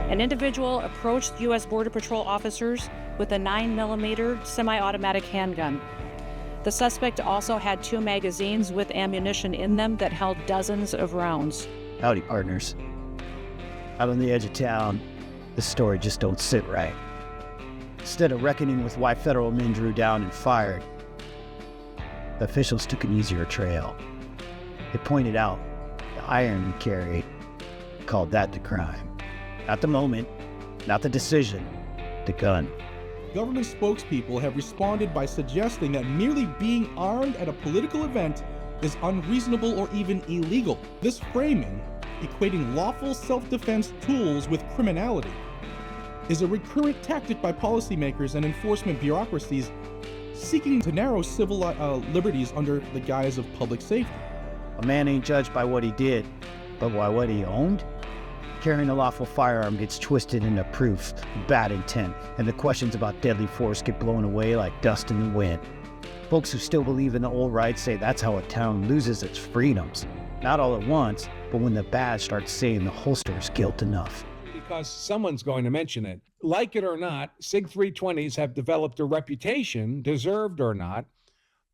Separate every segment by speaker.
Speaker 1: An individual approached U.S. Border Patrol officers with a 9mm semi-automatic handgun. The suspect also had 2 magazines with ammunition in them that held dozens of rounds.
Speaker 2: Howdy, partners. Out on the edge of town, this story just don't sit right. Instead of reckoning with why federal men drew down and fired, the officials took an easier trail. They pointed out the iron we carried, called that the crime. Not the moment, not the decision, the gun.
Speaker 3: Government spokespeople have responded by suggesting that merely being armed at a political event is unreasonable or even illegal. This framing, equating lawful self-defense tools with criminality, is a recurrent tactic by policymakers and enforcement bureaucracies seeking to narrow civil liberties under the guise of public safety.
Speaker 2: A man ain't judged by what he did, but by what he owned? Carrying a lawful firearm gets twisted into proof of bad intent, and the questions about deadly force get blown away like dust in the wind. Folks who still believe in the old rights say that's how a town loses its freedoms. Not all at once, but when the badge starts saying the holster is guilt enough.
Speaker 4: Because someone's going to mention it. Like it or not, SIG 320s have developed a reputation, deserved or not,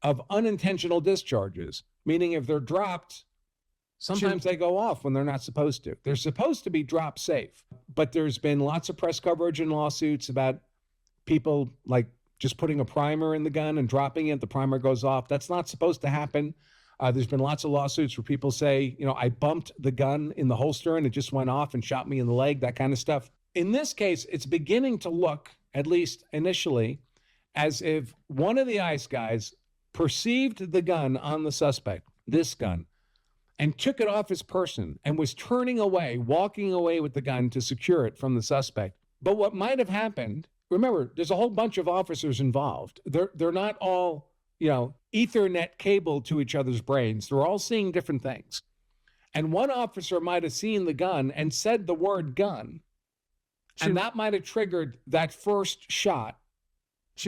Speaker 4: of unintentional discharges, meaning if they're dropped, sometimes they go off when they're not supposed to. They're supposed to be drop safe, but there's been lots of press coverage and lawsuits about people like just putting a primer in the gun and dropping it, the primer goes off. That's not supposed to happen. There's been lots of lawsuits where people say, I bumped the gun in the holster and it just went off and shot me in the leg, that kind of stuff. In this case, it's beginning to look, at least initially, as if one of the ICE guys perceived the gun on the suspect, this gun, and took it off his person and was turning away, walking away with the gun to secure it from the suspect. But what might have happened, remember, there's a whole bunch of officers involved. They're not all, Ethernet cable to each other's brains. They're all seeing different things. And one officer might have seen the gun and said the word gun. And that might have triggered that first shot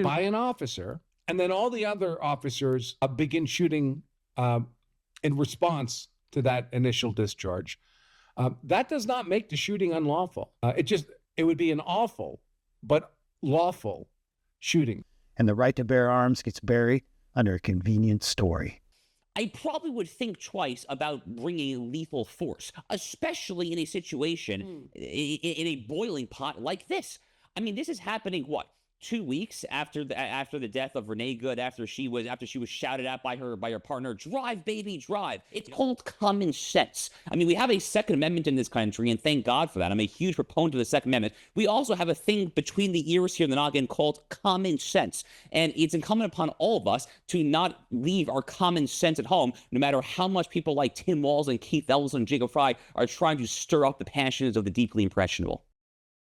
Speaker 4: by an officer. And then all the other officers begin shooting in response to that initial discharge. That does not make the shooting unlawful. It would be an awful but lawful shooting.
Speaker 2: And the right to bear arms gets buried under a convenient story.
Speaker 5: I probably would think twice about bringing lethal force, especially in a situation, in a boiling pot like this. I mean, this is happening, 2 weeks after the death of Renee Good, after she was shouted at by her partner, drive, baby, drive. It's called common sense. I mean, we have a Second Amendment in this country, and thank God for that. I'm a huge proponent of the Second Amendment. We also have a thing between the ears here in the noggin called common sense. And it's incumbent upon all of us to not leave our common sense at home, no matter how much people like Tim Walz and Keith Ellison and Jacob Fry are trying to stir up the passions of the deeply impressionable.